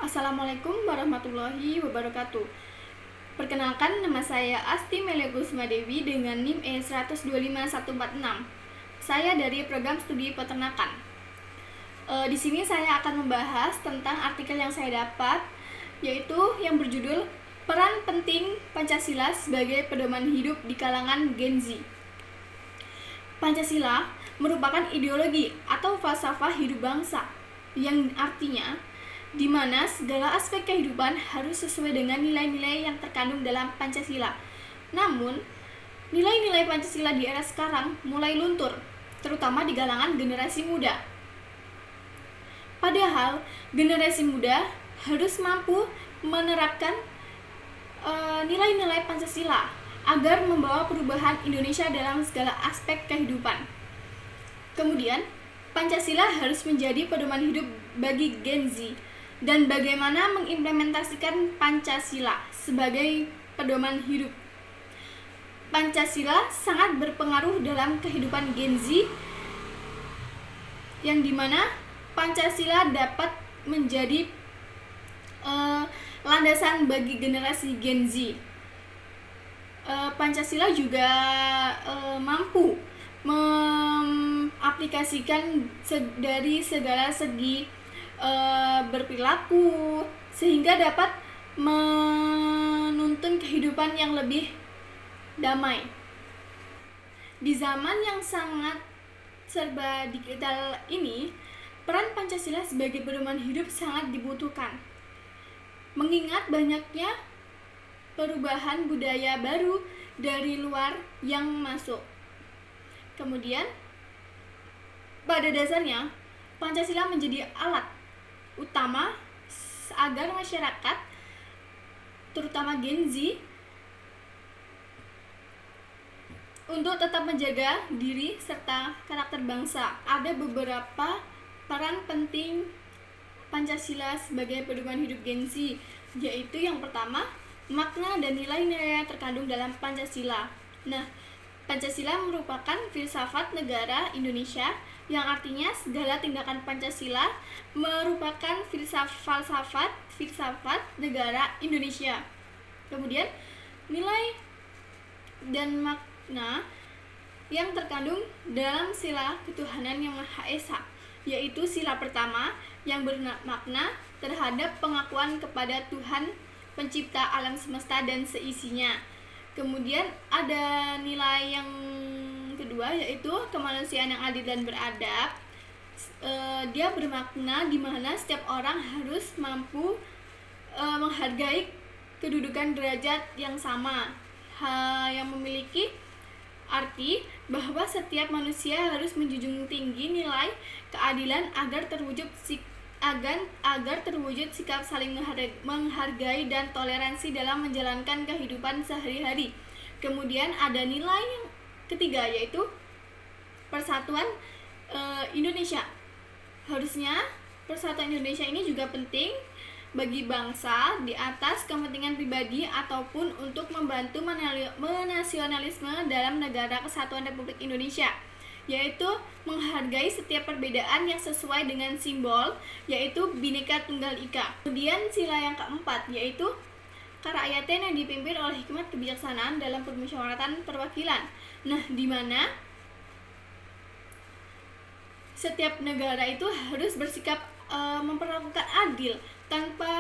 Assalamualaikum warahmatullahi wabarakatuh. Perkenalkan, nama saya Asti Melia Gusma Dewi dengan NIM E125146. Saya dari program studi peternakan. Di sini saya akan membahas tentang artikel yang saya dapat, yaitu yang berjudul Peran Penting Pancasila sebagai Pedoman Hidup di Kalangan Gen Z. Pancasila merupakan ideologi atau falsafah hidup bangsa, yang artinya di mana segala aspek kehidupan harus sesuai dengan nilai-nilai yang terkandung dalam Pancasila. Namun, nilai-nilai Pancasila di era sekarang mulai luntur, terutama di kalangan generasi muda. Padahal, generasi muda harus mampu menerapkan nilai-nilai Pancasila agar membawa perubahan Indonesia dalam segala aspek kehidupan. Kemudian, Pancasila harus menjadi pedoman hidup bagi Gen Z. Dan bagaimana mengimplementasikan Pancasila sebagai pedoman hidup. Pancasila sangat berpengaruh dalam kehidupan Gen Z, yang dimana Pancasila dapat menjadi landasan bagi generasi Gen Z. Pancasila juga mampu mengaplikasikan dari segala segi berperilaku, sehingga dapat menuntun kehidupan yang lebih damai. Di zaman yang sangat serba digital ini, peran Pancasila sebagai pedoman hidup sangat dibutuhkan, mengingat banyaknya perubahan budaya baru dari luar yang masuk. Kemudian, pada dasarnya, Pancasila menjadi alat utama agar masyarakat, terutama Gen Z, untuk tetap menjaga diri serta karakter bangsa. Ada beberapa peran penting Pancasila sebagai pedoman hidup Gen Z, yaitu yang pertama, makna dan nilai-nilai yang terkandung dalam Pancasila. Nah, Pancasila merupakan filsafat negara Indonesia, yang artinya segala tindakan Pancasila merupakan filsafat negara Indonesia. Kemudian, nilai dan makna yang terkandung dalam sila ketuhanan yang Maha Esa, yaitu sila pertama yang bermakna terhadap pengakuan kepada Tuhan pencipta alam semesta dan seisinya. Kemudian ada nilai yang kedua, yaitu kemanusiaan yang adil dan beradab. Dia bermakna di mana setiap orang harus mampu menghargai kedudukan derajat yang sama, yang memiliki arti bahwa setiap manusia harus menjunjung tinggi nilai keadilan agar terwujud sikap saling menghargai dan toleransi dalam menjalankan kehidupan sehari-hari. Kemudian ada nilai yang ketiga, yaitu persatuan Indonesia. Harusnya persatuan Indonesia ini juga penting bagi bangsa di atas kepentingan pribadi ataupun untuk membantu menasionalisme dalam negara kesatuan Republik Indonesia, yaitu menghargai setiap perbedaan yang sesuai dengan simbol, yaitu Bhinneka Tunggal Ika. Kemudian sila yang keempat, yaitu kerakyatan yang dipimpin oleh hikmat kebijaksanaan dalam permusyawaratan perwakilan. Nah, di mana setiap negara itu harus bersikap memperlakukan adil tanpa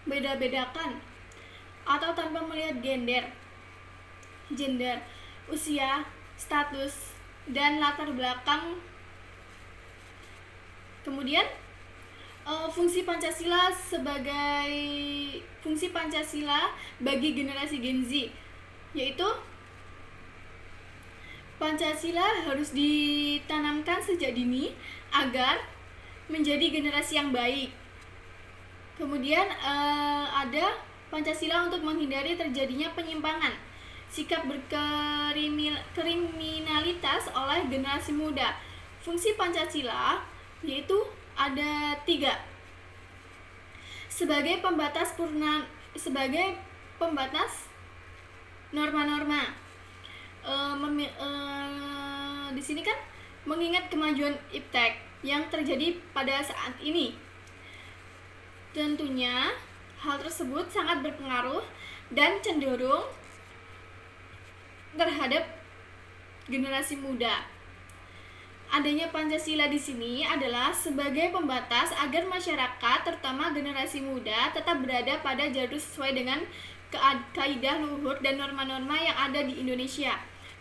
membeda-bedakan atau tanpa melihat gender, usia, status, dan latar belakang. Kemudian fungsi Pancasila bagi generasi Gen Z, yaitu Pancasila harus ditanamkan sejak dini agar menjadi generasi yang baik. Kemudian ada Pancasila untuk menghindari terjadinya penyimpangan sikap berkriminalitas oleh generasi muda. Fungsi Pancasila yaitu ada 3. Sebagai pembatas norma-norma. Di sini kan mengingat kemajuan iptek yang terjadi pada saat ini. Tentunya hal tersebut sangat berpengaruh dan cenderung terhadap generasi muda. Adanya Pancasila di sini adalah sebagai pembatas agar masyarakat, terutama generasi muda, tetap berada pada jalur sesuai dengan kaidah luhur dan norma-norma yang ada di Indonesia.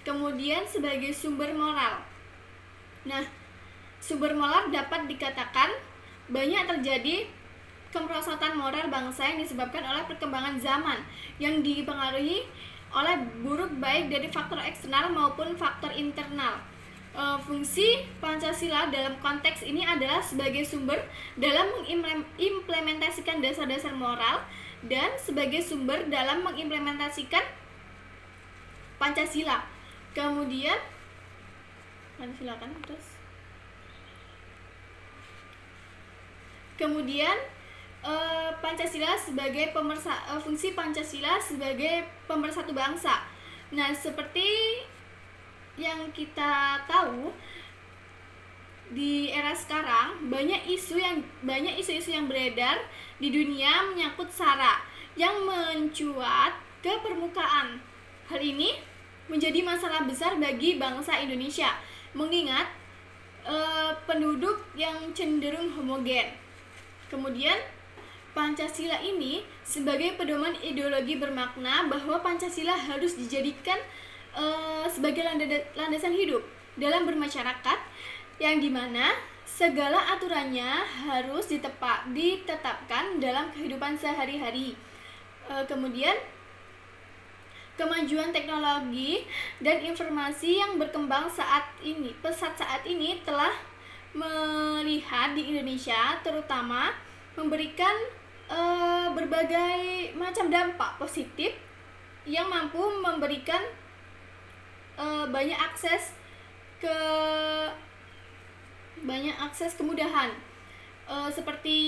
Kemudian sebagai sumber moral. Nah, sumber moral dapat dikatakan banyak terjadi kemerosotan moral bangsa yang disebabkan oleh perkembangan zaman yang dipengaruhi oleh buruk baik dari faktor eksternal maupun faktor internal. Fungsi Pancasila dalam konteks ini adalah sebagai sumber dalam mengimplementasikan dasar-dasar moral dan sebagai sumber dalam mengimplementasikan Pancasila. Kemudian silakan terus. Kemudian Pancasila sebagai fungsi Pancasila sebagai pemersatu bangsa. Nah, seperti yang kita tahu di era sekarang banyak isu yang beredar di dunia menyangkut SARA yang mencuat ke permukaan. Hal ini menjadi masalah besar bagi bangsa Indonesia mengingat penduduk yang cenderung homogen. Kemudian Pancasila ini sebagai pedoman ideologi bermakna bahwa Pancasila harus dijadikan sebagai landasan hidup dalam bermasyarakat, yang dimana segala aturannya harus ditetapkan dalam kehidupan sehari-hari. Kemudian kemajuan teknologi dan informasi yang berkembang pesat saat ini telah melihat di Indonesia terutama memberikan berbagai macam dampak positif yang mampu memberikan banyak akses kemudahan, seperti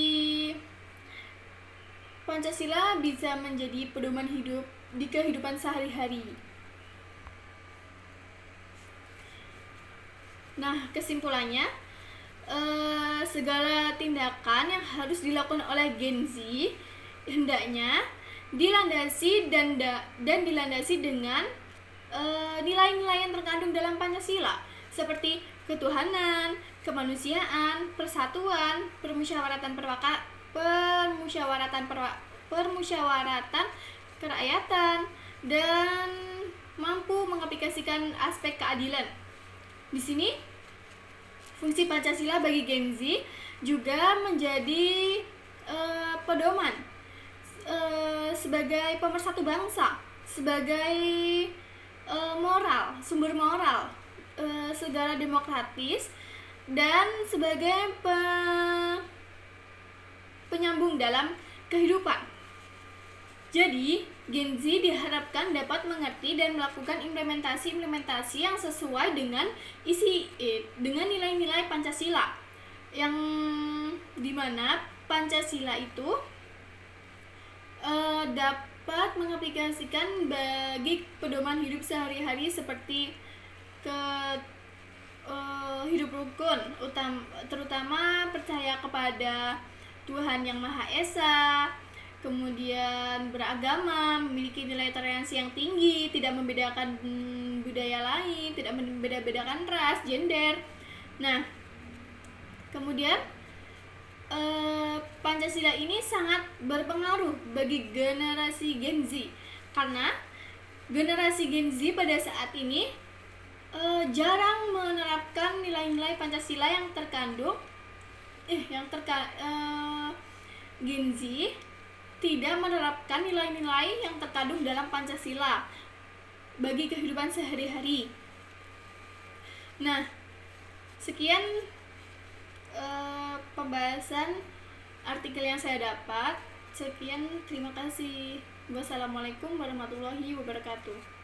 Pancasila bisa menjadi pedoman hidup di kehidupan sehari-hari. Nah, kesimpulannya, segala tindakan yang harus dilakukan oleh Gen Z hendaknya dilandasi dan dilandasi dengan nilai-nilai yang terkandung dalam Pancasila seperti ketuhanan, kemanusiaan, persatuan, permusyawaratan kerakyatan, dan mampu mengaplikasikan aspek keadilan. Di sini fungsi Pancasila bagi Gen Z juga menjadi pedoman sebagai pemersatu bangsa, sebagai sumber moral, segala demokratis, dan sebagai penyambung dalam kehidupan. Jadi, Gen Z diharapkan dapat mengerti dan melakukan implementasi yang sesuai dengan dengan nilai-nilai Pancasila, yang dimana Pancasila itu dapat mengaplikasikan bagi pedoman hidup sehari-hari seperti hidup rukun, terutama percaya kepada Tuhan Yang Maha Esa, kemudian beragama, memiliki nilai toleransi yang tinggi, tidak membedakan budaya lain, tidak membeda-bedakan ras, gender. Nah, kemudian Pancasila ini sangat berpengaruh bagi generasi Gen Z karena generasi Gen Z pada saat ini jarang menerapkan nilai-nilai Pancasila yang terkandung Gen Z tidak menerapkan nilai-nilai yang terkandung dalam Pancasila bagi kehidupan sehari-hari. Nah, sekian pembahasan artikel yang saya dapat. Sekian, terima kasih. Wassalamualaikum warahmatullahi wabarakatuh.